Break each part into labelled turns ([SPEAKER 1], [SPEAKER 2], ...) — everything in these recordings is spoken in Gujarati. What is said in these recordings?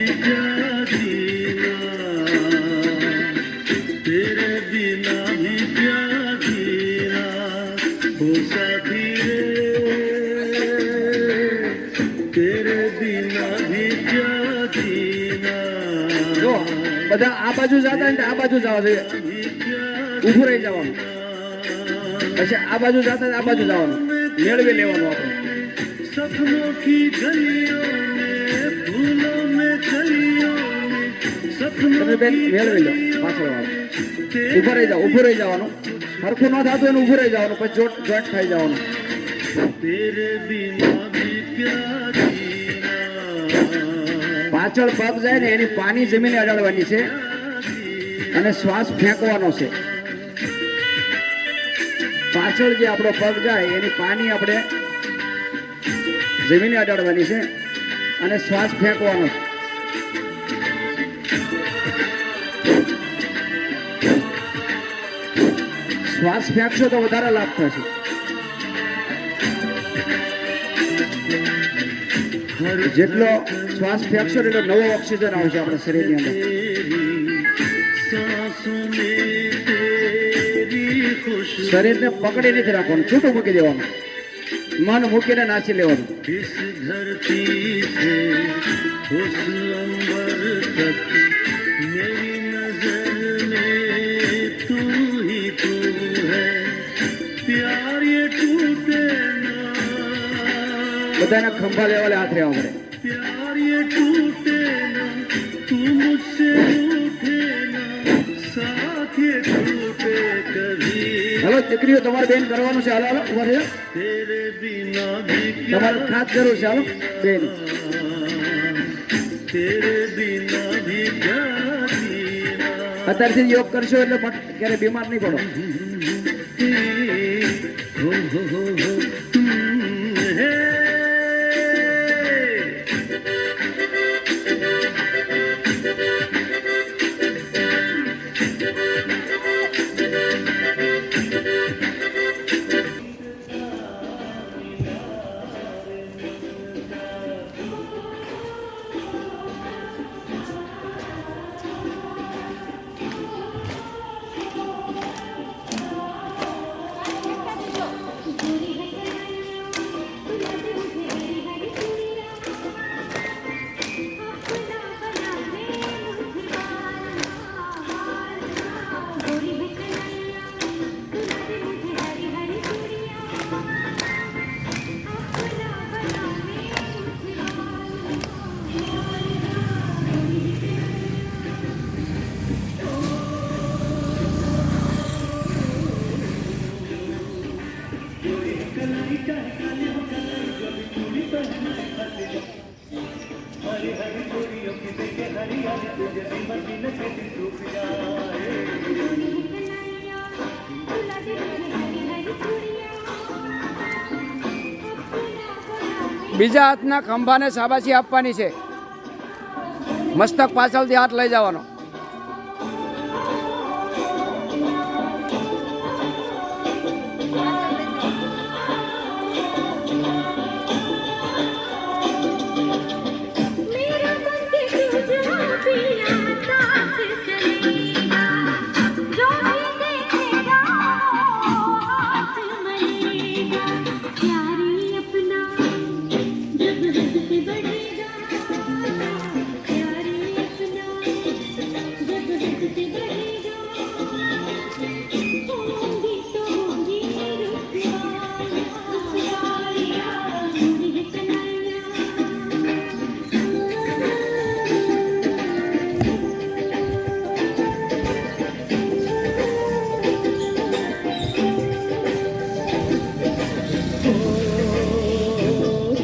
[SPEAKER 1] क्या जीना तेरे बिना भी क्या जीना हो साथी रे तेरे बिना भी क्या जीना
[SPEAKER 2] જો બધા આ બાજુ જતા ને આ બાજુ જવા જોઈએ, ઊભું રહી જવાનું. પછી આ બાજુ જતા આ બાજુ જવાનું, મેળવી લેવાનું આપણે.
[SPEAKER 1] सपनों की गलियों में फूलों में कलियों में सपनों
[SPEAKER 2] બેન મેળવી લો પાછળ વાળું. ઊભું રહી જાવ, ઊભું રહી જવાનું. સરખું ન થતું એને ઊભું રહી જવાનું, પછી જોઈન્ટ થઈ જવાનું.
[SPEAKER 1] तेरे बिना भी क्या जीना
[SPEAKER 2] પાછળ પગ જાય ને એની પાની જમીને અડાડવાની છે અને શ્વાસ ફેંકવાનો છે. પાછળ જે આપણો પગ જાય એની પાની આપણે જમીને અડાડવાની છે અને શ્વાસ ફેંકવાનો છે. શ્વાસ ફેંકશો તો વધારે લાભ થશે. જેટલો શ્વાસ ફેંકશો એટલો નવો ઓક્સિજન આવશે આપણા શરીરની અંદર.
[SPEAKER 1] सांसों में तेरी खुशबू
[SPEAKER 2] શરીરને પકડી નથી રાખવાનું, છૂટું મૂકી દેવાનું, મન મૂકીને નાચી લેવાનું.
[SPEAKER 1] इस धरती से उस अंबर तक मेरी नजर में तू ही तू है प्यार ये टूटे ना
[SPEAKER 2] બધાના ખંભા લેવાલે હાથ રહેવા પડે.
[SPEAKER 1] प्यार ये टूटे ना तू मुझसे रूठे ना साथ ये टूटे कभी
[SPEAKER 2] હાલો દીકરીઓ તમારે બેન કરવાનું છે. હાલો હાલો ઉભા થઈ જાઓ.
[SPEAKER 1] तेरे बिना भी क्या
[SPEAKER 2] તમારે ખાસ જરૂર છે. હાલો બેન
[SPEAKER 1] तेरे बिना भी क्या जीना
[SPEAKER 2] અત્યારથી યોગ કરશો એટલે ક્યારે બીમાર નહીં પડો.
[SPEAKER 1] हो है
[SPEAKER 2] બીજા હાથના ખંભાને શાબાશી આપવાની છે. મસ્તક પાછળથી હાથ લઈ જવાનો.
[SPEAKER 3] मेरा मन के तुझको पिया साथ चलेगा जो भी देखेगा हाथ मलेगा प्यारी अपना जब हद से बढ़ेगा प्यारी अपना जब हद से बढ़ेगा होंगी तो होंगी रुखसारियाँ मुझे कन्हैया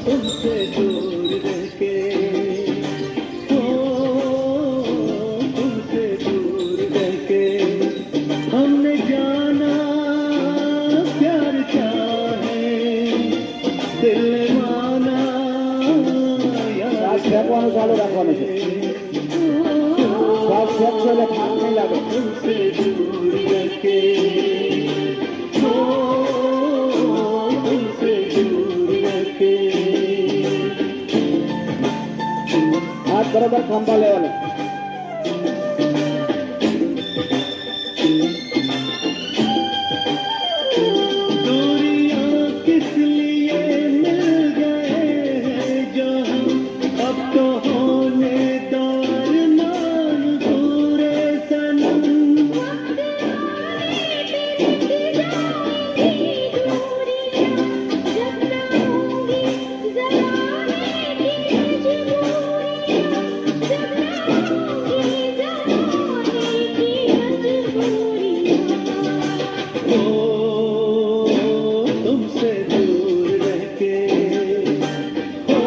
[SPEAKER 1] तुमसे दूर रह के ओ तुमसे दूर रह के हमने जाना प्यार क्या है दिल ने माना
[SPEAKER 2] શ્વાસ ફેંકવાનું ચાલુ રાખવાનું છે. શ્વાસ ફેંકશો એટલે થાક નહીં લાગે.
[SPEAKER 1] तुमसे दूर रह के ओ तुमसे दूर रह के
[SPEAKER 2] હાથ કરો
[SPEAKER 1] બરોબર ખંભા લેવાનો. दूरियां किस लिए मिल गए हैं जो हम अब तो होने दौर मान पूरे सनम. ओ तुमसे दूर रह के, ओ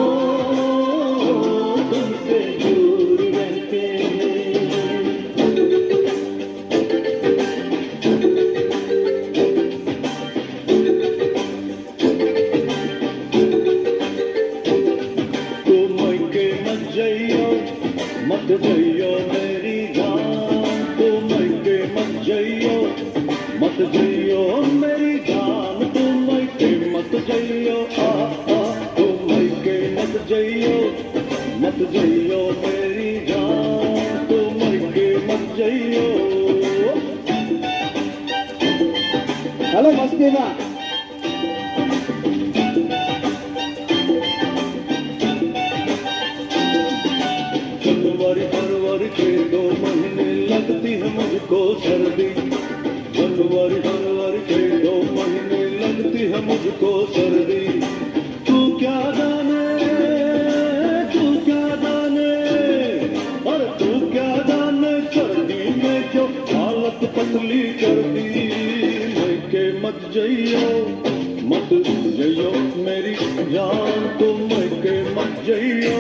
[SPEAKER 1] तुमसे दूर रह के. तुम के मत जइयो मेरी जान. तुम के मत जइयो मेरी जान. तुम के मत जइयो तुम के मत जइयो मेरी जान. तुम के मत जइयो. हेलो मस्ती में फरवरी के 2 महीने लगती है मुझको सर्दी. फरवरी के 2 महीने लगती है मुझको सर्दी. तू क्या जाने और तू क्या जाने सर्दी में जो हालत पतली कर दी. के मत जइयो मेरी जान. तुम के मत जइयो.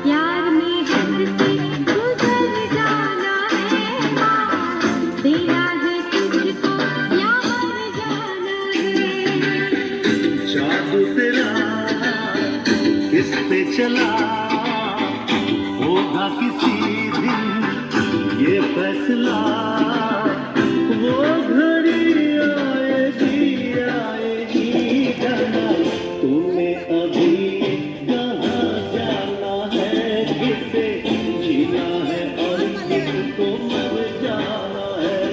[SPEAKER 3] प्यार में हद से गुजर जाना है. तेरा है तुझको या मर जाना है.
[SPEAKER 1] जादू तेरा किस पे चला होगा किसी दिन ये फैसला. वो घड़ी आएगी जाना. तुम्हें अभी कहाँ जाना है. किसे जीना है और किसको मर जाना है.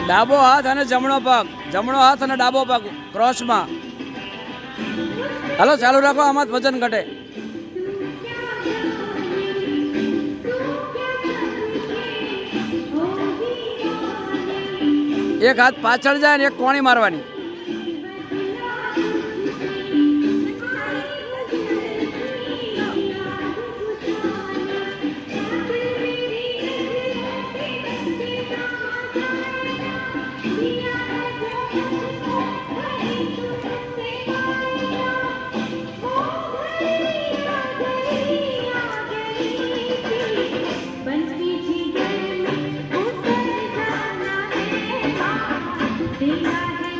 [SPEAKER 2] ડાબો હાથ અને જમણો પગ, જમણો હાથ અને ડાબો પગ ક્રોસમાં. હાલો ચાલુ રાખો, આમાં જ વજન ઘટે. એક હાથ પાછળ જાય ને એક કોણી મારવાની.
[SPEAKER 3] बंसी जिगर में उतर जाना है. तेरा है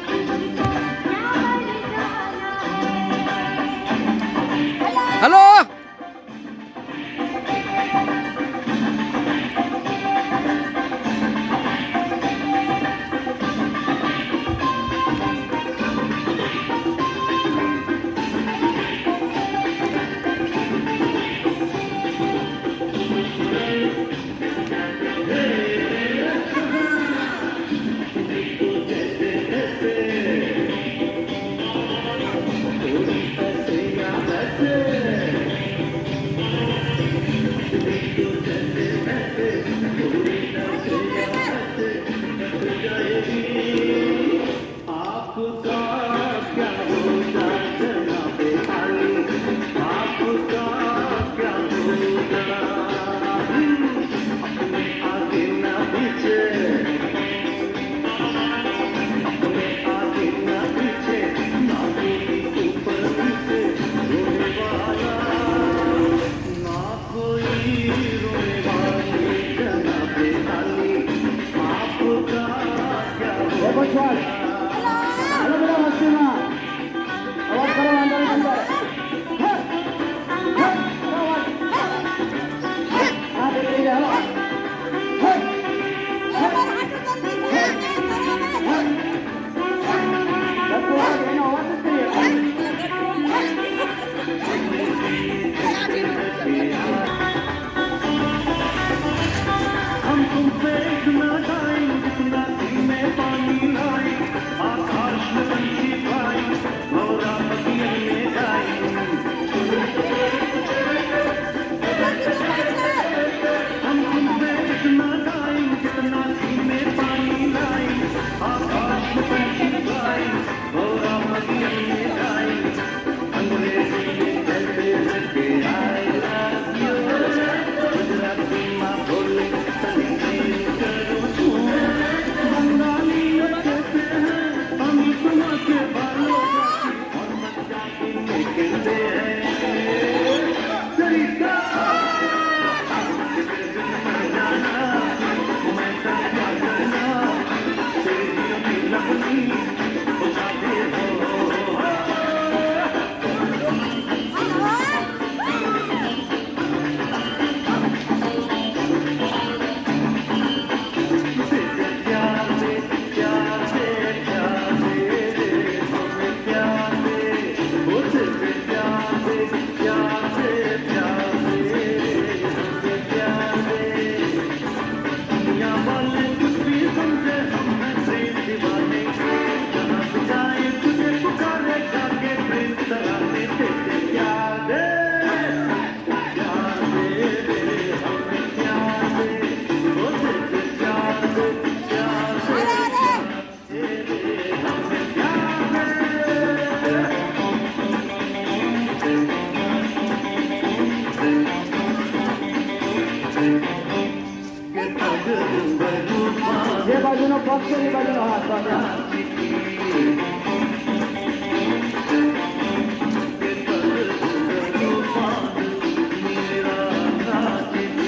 [SPEAKER 2] પક્ષની બાજુનો હાથ બસ.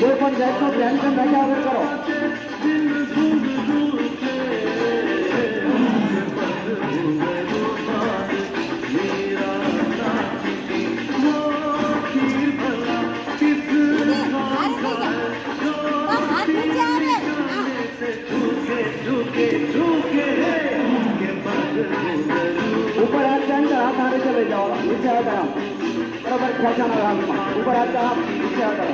[SPEAKER 2] કોઈ પણ જાતનું ટેન્શન રાખ્યા વગર કરો. ઉપર હાથ જાય હાથ હારે ચલે જાઓ નીચે આવતા આમ બરાબર ખેંચાના હાથમાં ઉપર હાથ આમ નીચે આવતા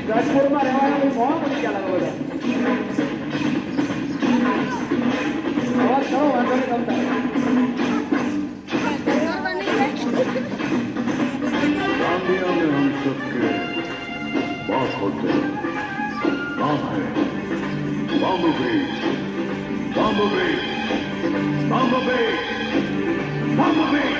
[SPEAKER 2] રાજપુરમાં રહેવાના મોહ પડી ગયા લાગે બધા અવાજ કરો વાંધો નહીં ગમતા
[SPEAKER 1] गांधिया में हम सबके बात होते हैं नाम है bamboo bridge bamboo bridge bamboo bridge bamboo bridge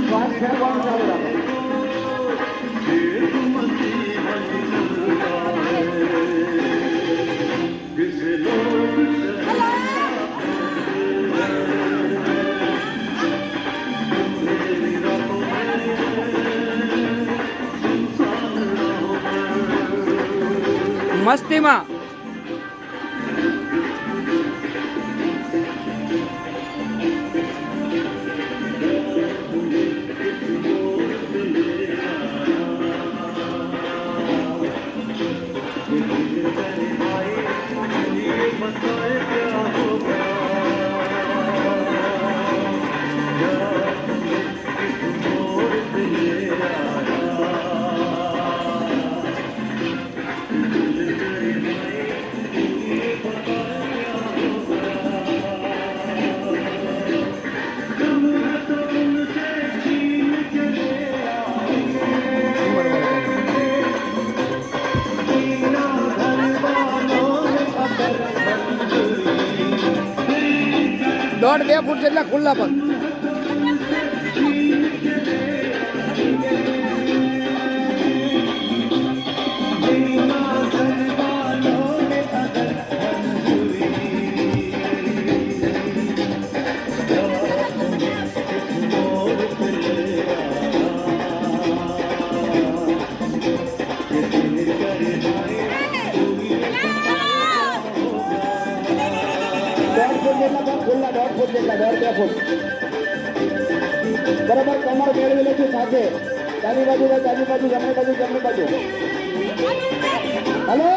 [SPEAKER 2] શ્વાસ ખેંચવાનું ચાલુ રાખો મસ્તીમાં દોઢ 2 ફૂટ જેટલા ખુલ્લા પગ ખુલ્લા 1.5 ફૂટ જેટલા 1.5 ફૂટ બરાબર કમર મેળવી લેશું સાથે ડાબી બાજુ જમણી બાજુ હલો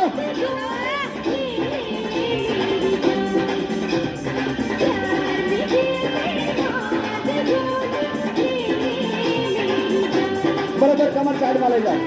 [SPEAKER 2] બરાબર કમર સાઈડમાં લઈ જાઓ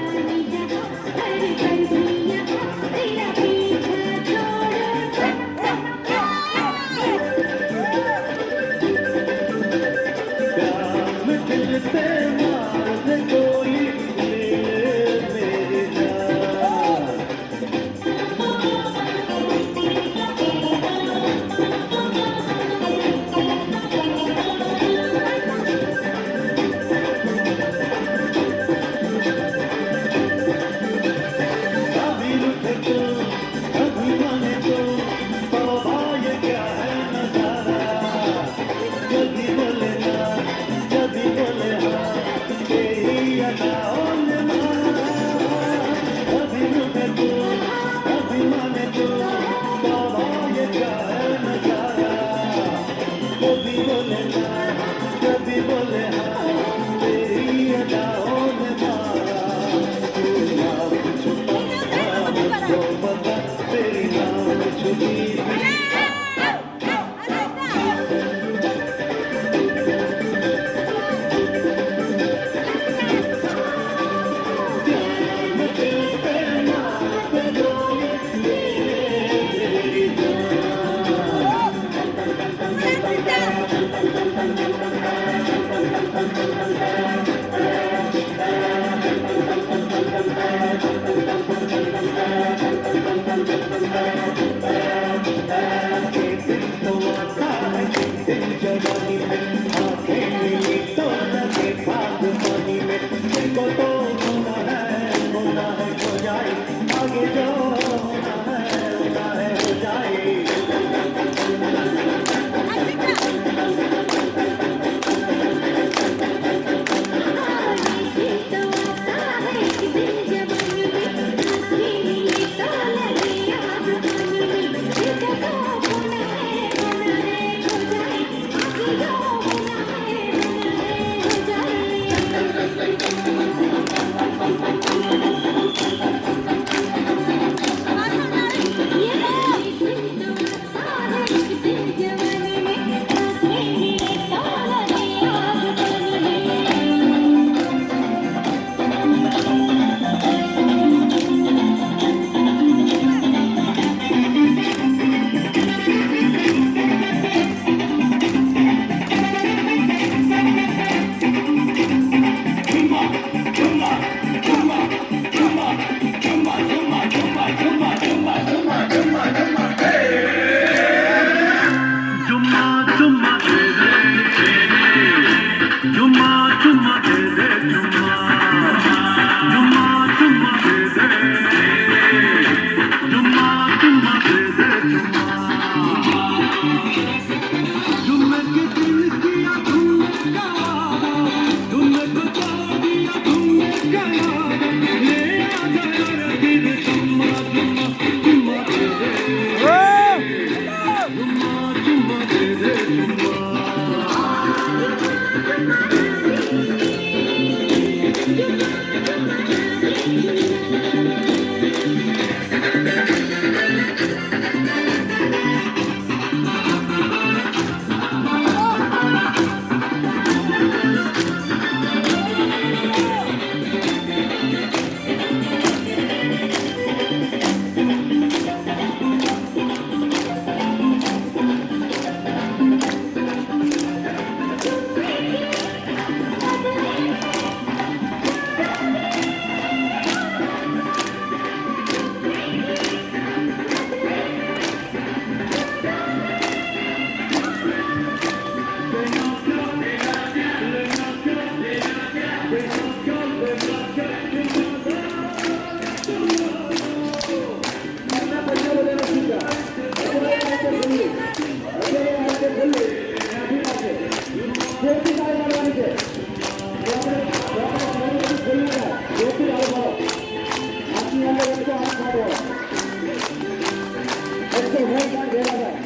[SPEAKER 4] જોરદાર ભેગા થાય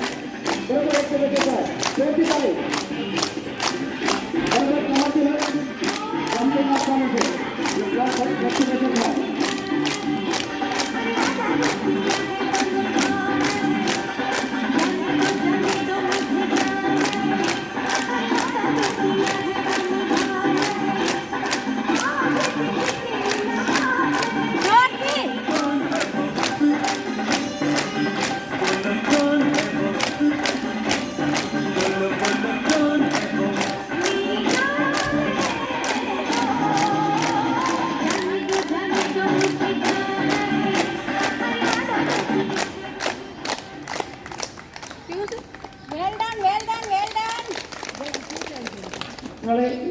[SPEAKER 4] બરોબર 150 ચોથી તારીખ બરોબર તમારી કંપની આપવાનું છે પ્લસ 25% થાય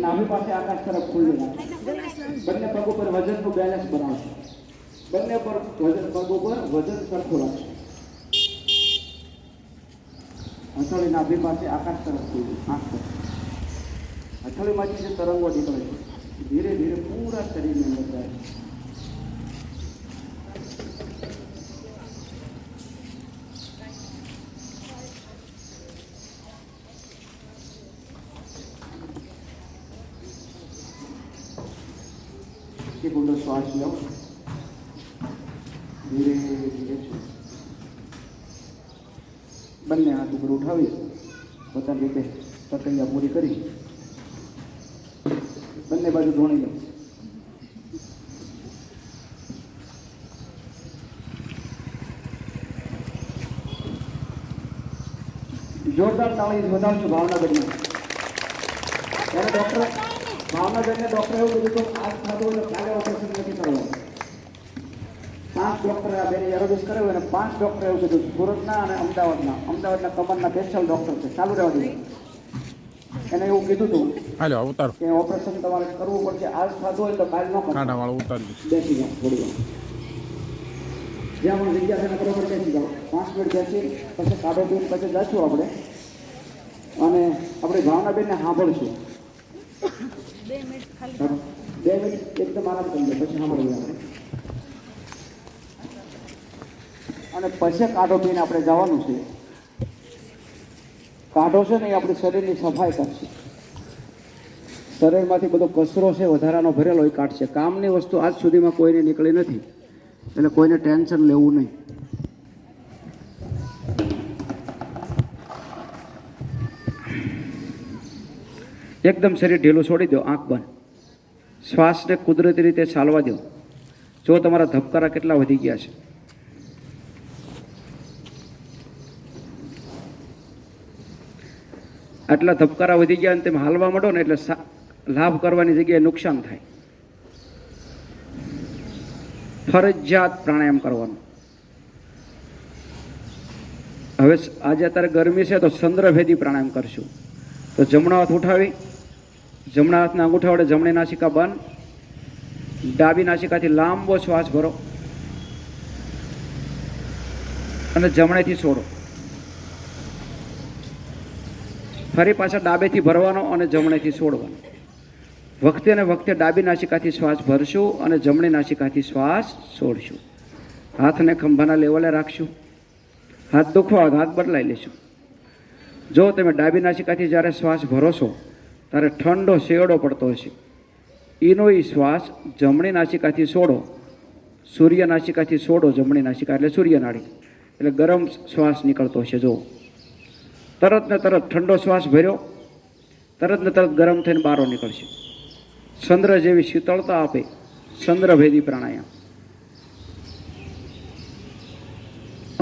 [SPEAKER 4] નાભી પાસે આકાશ તરફ ખુલ્લી રાખો બંને પગ ઉપર વજનનું બેલેન્સ બનાવશો બંને પર પગ ઉપર વજન સરખું રાખશો હથોડી નાભી પાસે આકાશ તરફ ખુલ્લી આંખ પર હથોડીમાંથી જે તરંગો નીકળે છે ધીરે ધીરે પૂરા શરીરની અંદર જાય એક ઊંડો શ્વાસ લો ધીરે ધીરે છો બંને હાથ ઉપર ઉઠાવી પોતાની રીતે પ્રક્રિયા પૂરી કરી બંને બાજુ ધોણી લો જોરદાર તાળી વધારશું ભાવનગરમાં ત્યારે ડૉક્ટર ભાવનગરને ડૉક્ટર એવું કીધું કે આ થતું એટલે કાલે ઓપરેશન નથી કરવાનું 5 ડૉક્ટરે આ બેને એરોબિસ કરાવ્યું અને 5 ડૉક્ટરે એવું કીધું સુરતના અને અમદાવાદના કમરના સ્પેશિયલ ડૉક્ટર છે ચાલુ રહેવા દીધું એને એવું કીધું હતું
[SPEAKER 5] હાલો ઉતારો
[SPEAKER 4] કે ઓપરેશન તમારે કરવું પડશે આજ થતું હોય તો કાલ ન કરો
[SPEAKER 5] કાંટાવાળો ઉતારી
[SPEAKER 4] બેસી જાઓ થોડી વાર જ્યાં પણ જગ્યા છે ને બરોબર બેસી જાઓ 5 મિનિટ બેસી પછી કાઢો પીને પછી જઈશું આપણે અને આપણે ભાવનાબેનને સાંભળશું 2 મિનિટ એકદમ આરામ કરી દે પછી સાંભળીએ આપણે અને પછી કાઢો પીને આપણે જવાનું છે કાઢો છે ને એ આપણી શરીરની સફાઈ કરશે શરીરમાંથી બધો કચરો છે વધારાનો ભરેલો એ કાઢશે કામની વસ્તુ આજ સુધીમાં કોઈને નીકળી નથી એટલે કોઈને ટેન્શન લેવું નહીં એકદમ શરીર ઢીલું છોડી દો આંખ બંધ શ્વાસને કુદરતી રીતે ચાલવા દો જો તમારા ધબકારા કેટલા વધી ગયા છે આટલા ધબકારા વધી ગયા અને તેમ હાલવા માંડો ને એટલે લાભ કરવાની જગ્યાએ નુકસાન થાય ફરજિયાત પ્રાણાયામ કરવાનું હવે આજે અત્યારે ગરમી છે તો ચંદ્રભેદી પ્રાણાયામ કરશું તો જમણો હાથ ઉઠાવી જમણા હાથના અંગૂઠા વડે જમણી નાસિકા બંધ ડાબી નાસિકાથી લાંબો શ્વાસ ભરો અને જમણેથી છોડો ફરી પાછા ડાબેથી ભરવાનો અને જમણેથી છોડવાનો વખતે ને વખતે ડાબી નાસિકાથી શ્વાસ ભરશું અને જમણી નાસિકાથી શ્વાસ છોડશું હાથને ખંભાના લેવલે રાખશું હાથ દુખવા હાથ બદલાઈ લેશું જો તમે ડાબી નાસિકાથી જ્યારે શ્વાસ ભરો છો ત્યારે ઠંડો શેવડો પડતો હશે એનો એ શ્વાસ જમણી નાસિકાથી છોડો સૂર્ય નાસિકાથી છોડો જમણી નાસિકા એટલે સૂર્યનાળી એટલે ગરમ શ્વાસ નીકળતો હશે જો તરત ને તરત ઠંડો શ્વાસ ભર્યો તરત ને તરત ગરમ થઈને બહાર નીકળશે ચંદ્ર જેવી શીતળતા આપે ચંદ્રભેદી પ્રાણાયામ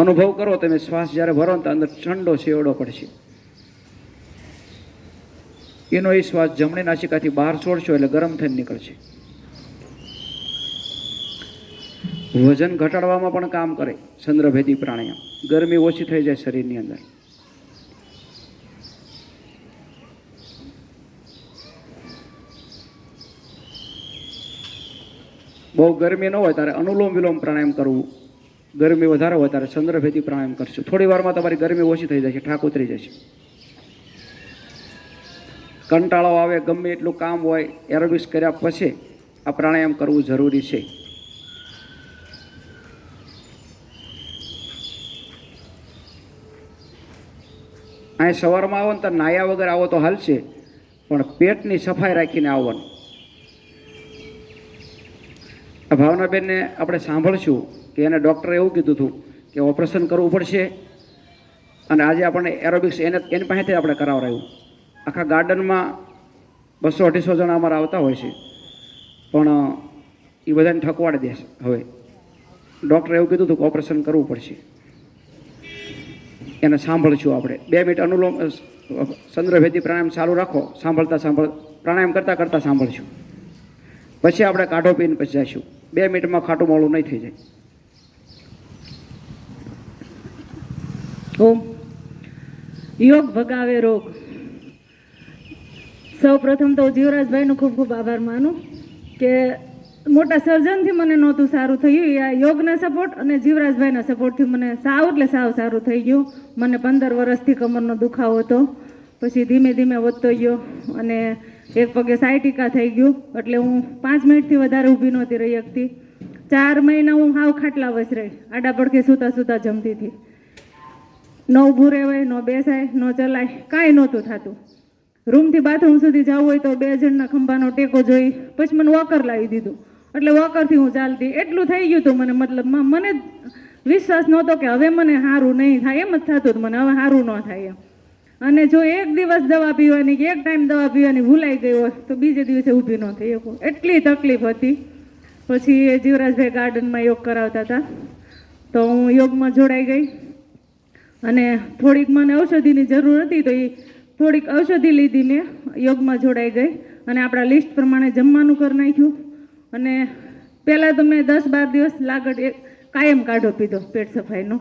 [SPEAKER 4] અનુભવ કરો તમે શ્વાસ જ્યારે ભરો ને તો અંદર ઠંડો શેવડો પડશે એનો એ શ્વાસ જમણી નાસિકાથી બહાર છોડશો એટલે ગરમ થઈને નીકળશે વજન ઘટાડવામાં પણ કામ કરે ચંદ્રભેદી પ્રાણાયામ ગરમી ઓછી થઈ જાય શરીરની અંદર બહુ ગરમી ન હોય ત્યારે અનુલોમ વિલોમ પ્રાણાયામ કરવું ગરમી વધારે હોય ત્યારે ચંદ્રભેદી પ્રાણાયામ કરશું થોડી વારમાં તમારી ગરમી ઓછી થઈ જશે ઠાક ઉતરી જશે કંટાળો આવે ગમે એટલું કામ હોય એરોબિક્સ કર્યા પછી આ પ્રાણાયામ કરવું જરૂરી છે અહીં સવારમાં આવો ને તો નાયા વગર આવો તો હાલશે, પણ પેટની સફાઈ રાખીને આવવાનું. આ ભાવનાબેનને આપણે સાંભળશું કે એને ડૉક્ટરે એવું કીધું હતું કે ઓપરેશન કરવું પડશે, અને આજે આપણને એરોબિક્સ એની પાસેથી આપણે કરાવડાવ્યું. આખા ગાર્ડનમાં 200-250 જણા અમારા આવતા હોય છે, પણ એ બધાને ઠકવાડી દેશે. હવે ડૉક્ટરે એવું કીધું હતું કે ઓપરેશન કરવું પડશે. એને સાંભળશું આપણે. 2 મિનિટ અનુલોમ ચંદ્રભેદી પ્રાણાયામ ચાલુ રાખો, પ્રાણાયામ કરતાં કરતાં સાંભળશું. પછી આપણે કાઢો પીને પછી જઈશું. 2 મિનિટમાં ખાટું મોડું નહીં થઈ જાય.
[SPEAKER 5] ઓમ. યોગ ભગાવે રોગ. સૌ પ્રથમ તો જીવરાજભાઈનો ખૂબ ખૂબ આભાર માનું કે મોટા સર્જનથી મને નહોતું સારું થયું. આ યોગના સપોર્ટ અને જીવરાજભાઈના સપોર્ટથી મને સાવ એટલે સાવ સારું થઈ ગયું. મને 15 વર્ષથી કમરનો દુખાવો હતો, પછી ધીમે ધીમે વધતો ગયો અને એક પગે સાયટિકા થઈ ગયું. એટલે હું 5 મિનિટથી વધારે ઊભી નહોતી રહી શકતી. 4 મહિના હું હાવ ખાટલા વચ રહી, આડા પડખે સૂતા સૂતા જમતી હતી. ન ઊભું રહેવાય, ન બેસાય, ન ચલાય, કાંઈ નહોતું થતું. રૂમથી બાથરૂમ સુધી જવું હોય તો 2 જણના ખંભાનો ટેકો જોઈ, પછી મને વોકર લાવી દીધું. એટલે વોકરથી હું ચાલતી. એટલું થઈ ગયું હતું મને, મતલબમાં મને વિશ્વાસ નહોતો કે હવે મને સારું નહીં થાય. એમ જ થતું હતું મને, હવે સારું ન થાય એમ. અને જો એક દિવસ દવા પીવાની કે એક ટાઈમ દવા પીવાની ભૂલાઈ ગઈ હોય તો બીજે દિવસે ઊભી ન થઈ શકું, એટલી તકલીફ હતી. પછી જીવરાજભાઈ ગાર્ડનમાં યોગ કરાવતા હતા તો હું યોગમાં જોડાઈ ગઈ અને થોડીક મને ઔષધિની જરૂર હતી તો એ થોડીક ઔષધિ લીધી, મેં યોગમાં જોડાઈ ગઈ અને આપણા લિસ્ટ પ્રમાણે જમવાનું કરી નાખ્યું. અને પહેલાં તો મેં 10-12 દિવસ લાગડ કાયમ કાઢો પીધો પેટ સફાઈનો,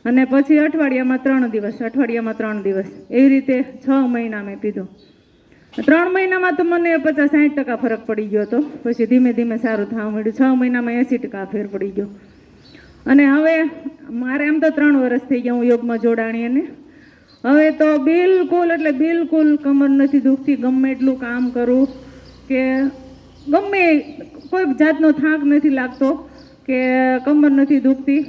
[SPEAKER 5] અને પછી અઠવાડિયામાં 3 દિવસ એવી રીતે 6 મહિના મેં પીધો. 3 મહિનામાં તો મને 50-60% ફરક પડી ગયો હતો. પછી ધીમે ધીમે સારું થવા માંડ્યું. 6 મહિનામાં 80% ફેર પડી ગયો. અને હવે મારે આમ તો 3 વર્ષ થઈ ગયા હું યોગમાં જોડાણી, અને હવે તો બિલકુલ કમર નથી દુખતી. ગમે એટલું કામ કરું કે ગમે કોઈ જાતનો થાક નથી લાગતો કે કમર નથી દુખતી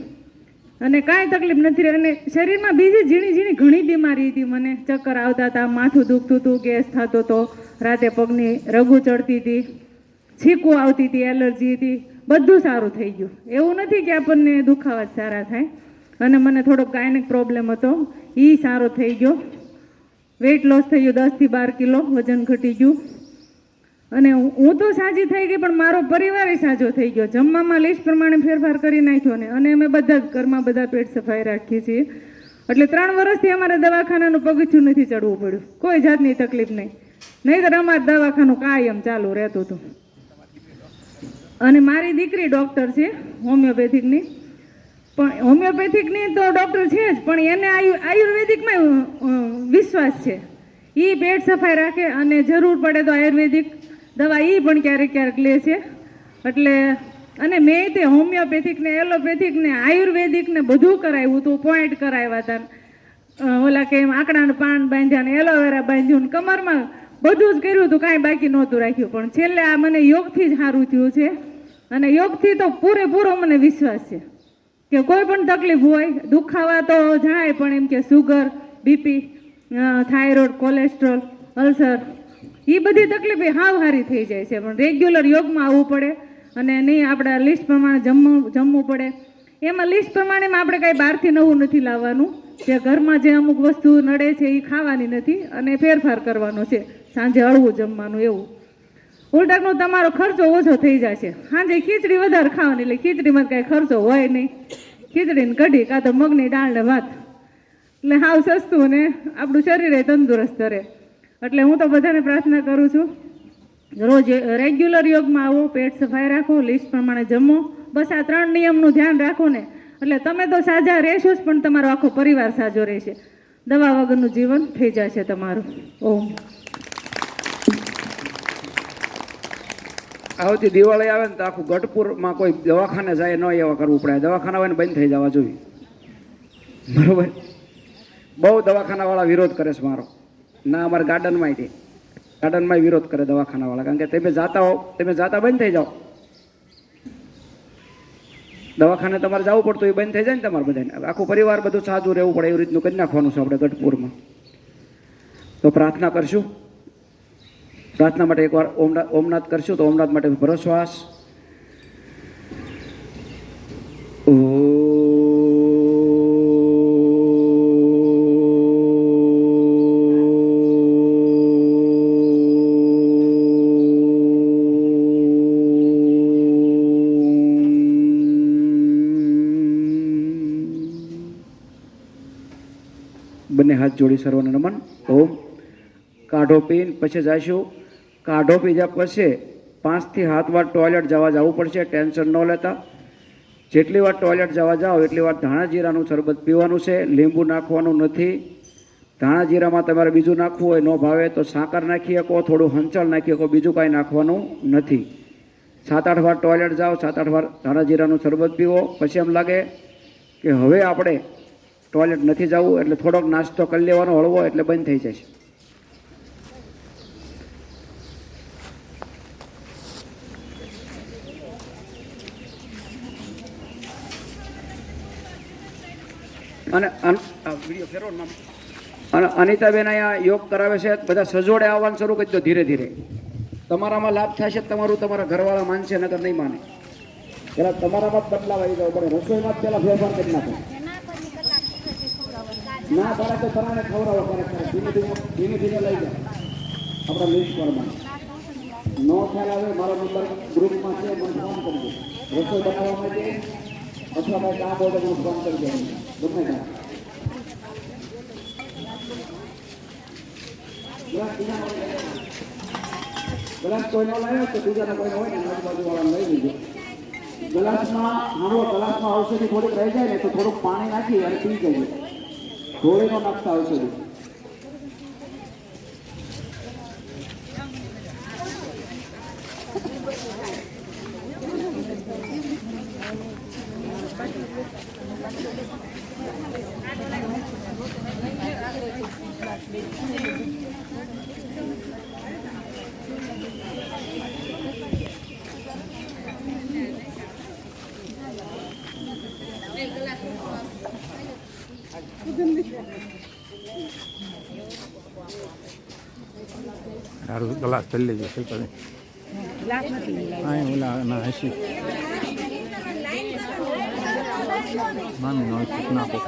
[SPEAKER 5] અને કાંઈ તકલીફ નથી રહી. અને શરીરમાં બીજી ઝીણી ઘણી બીમારી હતી. મને ચક્કર આવતા હતા, માથું દુખતું હતું, ગેસ થતો હતો, રાતે પગની રગુ ચડતી હતી, છીકું આવતી હતી, એલર્જી હતી. બધું સારું થઈ ગયું. એવું નથી કે આપણને દુખાવા જ સારા થાય. અને મને થોડોક ગાયનેક પ્રોબ્લેમ હતો, એ સારો થઈ ગયો. વેઇટ લોસ થઈ ગયું, 10 થી 12 કિલો વજન ઘટી ગયું. અને હું તો સાજી થઈ ગઈ, પણ મારો પરિવાર સાજો થઈ ગયો. જમવામાં લિસ્ટ પ્રમાણે ફેરફાર કરી નાખ્યો ને, અને અમે બધા જ ઘરમાં બધા પેટ સફાઈ રાખીએ છીએ. એટલે 3 વર્ષથી અમારે દવાખાનાનું પગથિયું નથી ચડવું પડ્યું, કોઈ જાતની તકલીફ નહીં. નહીંતર અમારે દવાખાનું કાયમ ચાલુ રહેતું હતું. અને મારી દીકરી ડૉક્ટર છે હોમિયોપેથિકની, પણ હોમિયોપેથિકની તો ડૉક્ટર છે જ, પણ એને આયુર્વેદિકમાં વિશ્વાસ છે. એ પેટ સફાઈ રાખે અને જરૂર પડે તો આયુર્વેદિક દવા એ પણ ક્યારેક લે છે. એટલે અને મેં તે હોમિયોપેથિક ને એલોપેથિક ને આયુર્વેદિક ને બધું કરાવ્યું હતું. પોઈન્ટ કરાવ્યા હતા, ઓલા કે આંકડાનું પાન બાંધ્યા ને એલોવેરા બાંધ્યું ને કમરમાં બધું જ કર્યું હતું, કાંઈ બાકી નહોતું રાખ્યું. પણ છેલ્લે આ મને યોગથી જ સારું થયું છે. અને યોગથી તો પૂરેપૂરો મને વિશ્વાસ છે કે કોઈ પણ તકલીફ હોય, દુખાવા તો જાય, પણ એમ કે sugar, BP, thyroid, cholesterol, ulcer, એ બધી તકલીફ હાવ સારી થઈ જાય છે. પણ રેગ્યુલર યોગમાં આવવું પડે અને નહીં આપણા લિસ્ટ પ્રમાણે જમવું પડે. એમાં લિસ્ટ પ્રમાણેમાં આપણે કાંઈ બહારથી નવું નથી લાવવાનું. જે ઘરમાં જે અમુક વસ્તુ નડે છે એ ખાવાની નથી અને ફેરફાર કરવાનો છે. સાંજે હળવું જમવાનું, એવું ઉલટાનો તમારો ખર્ચો ઓછો થઈ જશે. સાંજે ખીચડી વધારે ખાવાની, એટલે ખીચડીમાં કાંઈ ખર્ચો હોય નહીં. ખીચડીને કઢી કાં તો મગની દાળ ને ભાત, એટલે હાવ સસ્તું ને આપણું શરીર તંદુરસ્ત રહે. એટલે હું તો બધાને પ્રાર્થના કરું છું, રોજ રેગ્યુલર યોગમાં આવો, પેટ સફાઈ રાખો, લિસ્ટ પ્રમાણે જમો. બસ આ 3 નિયમનું ધ્યાન રાખો ને, એટલે તમે તો સાજા રહેશો જ, પણ તમારો આખો પરિવાર સાજો રહેશે. દવા વગરનું જીવન થઈ જશે તમારું. ઓમ.
[SPEAKER 4] આવતી દિવાળી આવે ને તો આખું ગઢપુરમાં કોઈ દવાખાને જાય ન એવા કરવું પડે. દવાખાના હોય ને બંધ થઈ જવા જોઈએ, બરાબર. બહુ દવાખાનાવાળા વિરોધ કરે છે મારો. ના, અમારા ગાર્ડનમાં વિરોધ કરે દવાખાનાવાળા, કારણ કે તમે જાતા બંધ થઈ જાઓ. દવાખાને તમારે જવું પડતું એ બંધ થઈ જાય ને તમારે બધાને. આખું પરિવાર બધું સાજું રહેવું પડે, એવી રીતનું કરી નાખવાનું છે આપણે ગઢપુરમાં. તો પ્રાર્થના કરશું. પ્રાર્થના માટે એકવાર ઓમનાથ કરશું. તો ઓમનાથ માટે ભરો શ્વાસ. બંને હાથ જોડી સર્વને નમન. ઓમ. કાઢો પીને પછી જઈશું. કાઢો પીધા પછી 5 થી 7 વાર ટોયલેટ જવું પડશે. ટેન્શન ન લેતા. જેટલી વાર ટોયલેટ જવા જાઓ એટલી વાર ધાણા જીરાનું શરબત પીવાનું છે. લીંબુ નાખવાનું નથી. ધાણા જીરામાં તમારે બીજું નાખવું હોય, ન ભાવે તો સાકર નાખી શકો, થોડું હંચળ નાખી શકો, બીજું કાંઈ નાખવાનું નથી. 7-8 વાર ટોયલેટ જાઓ, 7-8 વાર ધાણા જીરાનું શરબત પીવો. પછી એમ લાગે કે હવે આપણે ટોયલેટ નથી જવું એટલે થોડોક નાસ્તો કરી લેવાનો હળવો, એટલે બંધ થઈ જશે. અને વિડીયો ફેરો. અને અનિતાબેન અહીંયા યોગ કરાવે છે. બધા સજોડે આવવાનું શરૂ કરી દો ધીરે ધીરે. તમારામાં લાભ થશે. તમારા ઘરવાળા માનશે, નગર નહીં માને. પેલા તમારામાં જ બદલાવ આવી જાવ પડે. રસોઈમાં જ પેલા ફેરફાર કરી નાખો. ના તારા તો તરાને ખવડાવો. ધીમે ધીમે લઈ જાઓ આપણા લિસ્ટ પરમાં. નો ખ્યાલ આવે મારો નંબર ગ્રુપમાં છે, મને ફોન કરજો. રસોઈ બનાવવા માટે અથવા ભાઈ કામ હોય તો મને ફોન કરજો. ગમે ત્યાં ગ્લાસ કોઈ ન લાવ્યો તો બીજાને કોઈ હોય ને આજુબાજુ વાળાને લઈ લીધું. ગ્લાસમાં ઔષધિ થોડીક રહી જાય ને તો થોડુંક પાણી નાખી અને પી જઈએ. ધોળીનો નાખતા ઔષધિ.
[SPEAKER 6] સારું ગ્લાસ ચલી લેજો. શીખવાડે ઓલા ના હસી મામી નો નાખો.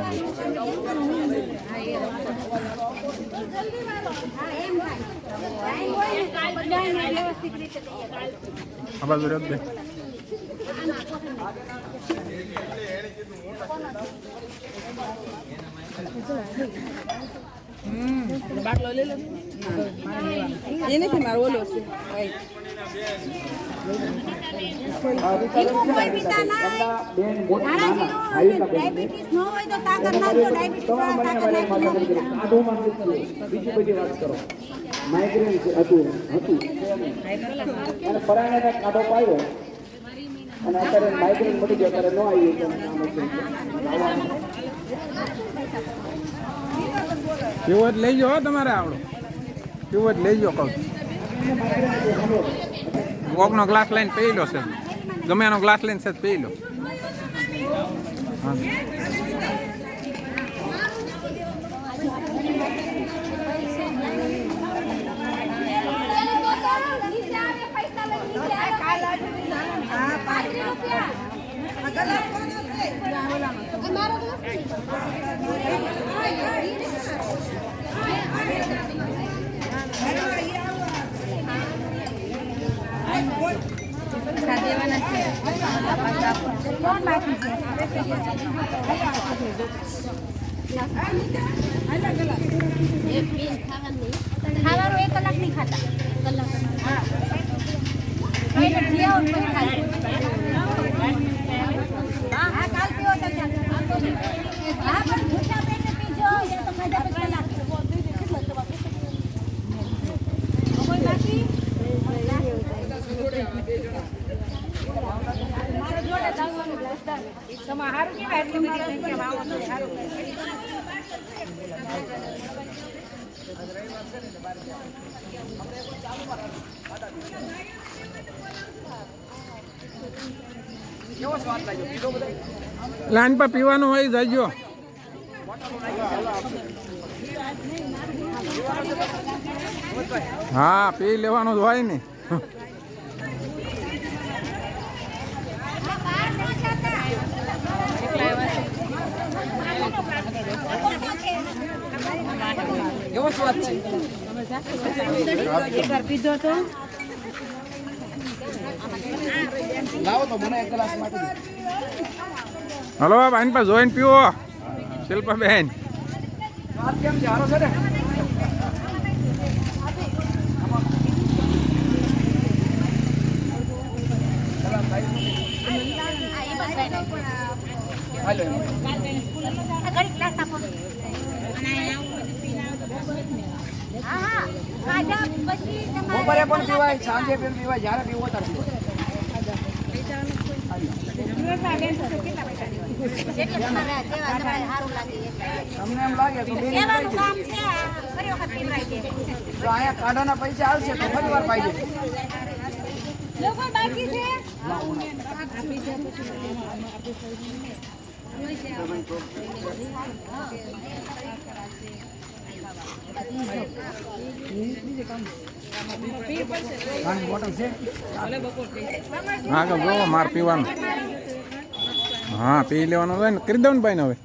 [SPEAKER 6] આ બાજુ રખ દે.
[SPEAKER 7] બાટલો લઈ લો. એ નથી મારો ઓલો છે.
[SPEAKER 4] બીજી વાત કરો. માઇગ્રેન હતું અને પરાણે કાઢો પાડ્યો અને અત્યારે માઇગ્રેન મળી ગયો. અત્યારે ન આવી
[SPEAKER 6] પીવો જ લઈ જાઓ. તમારે આવડો પીવો જ લઈ જાઓ. કહું વોકનો ગ્લાસ લઈને પી લો છે. ગમે એનો ગ્લાસ લઈને છે પી લો. હા
[SPEAKER 3] ખાવાનું 1 કલાક નહીં ખાતા. હા કાલ પીવો તો હા પણ ભૂખા પેટે પીજો. એ તો ખાધા પછી કલાક કોઈ બાકી મારો જોડે ચાલવાનું ગ્લાસ દા. તમારે સારું કેવાય એટલી બધી સંખ્યામાં આવો તો સારું.
[SPEAKER 6] લાઈન પર પીવાનું હોય જાયજો. હા પી લેવાનું જ હોય ને.
[SPEAKER 2] કેવો સ્વાદ છે?
[SPEAKER 5] એકવાર પીધો તો
[SPEAKER 2] લાવો તો મને એક ગ્લાસ માટે
[SPEAKER 6] હલો ભાઈ પાસે જોઈને પીવો. શિલ્પાબેન
[SPEAKER 2] સ્વાદ કેમ છે? સારો છે ને? હાલો
[SPEAKER 3] ઘડી ગ્લાસ આપો. હા હા ખાધા પછી
[SPEAKER 2] બપોરે પણ પીવાય, સાંજે પણ પીવાય, જ્યારે પીવો ત્યારે પીવાય.
[SPEAKER 3] સારું લાગે
[SPEAKER 2] તમને એમ લાગે તો બે
[SPEAKER 3] લેવાનું કામ છે ફરી વખત પીવડાવી દે.
[SPEAKER 2] તો અહીંયા કાઢાના પૈસા આવશે તો ફરી વાર પાઈ દે.
[SPEAKER 3] લોકો બાકી છે
[SPEAKER 2] પાણી બોટલ છે?
[SPEAKER 6] હા કે જો માર પીવાનું. હા પી લેવાનું હોય ને કરી દઉં ને ભાઈ ને હવે.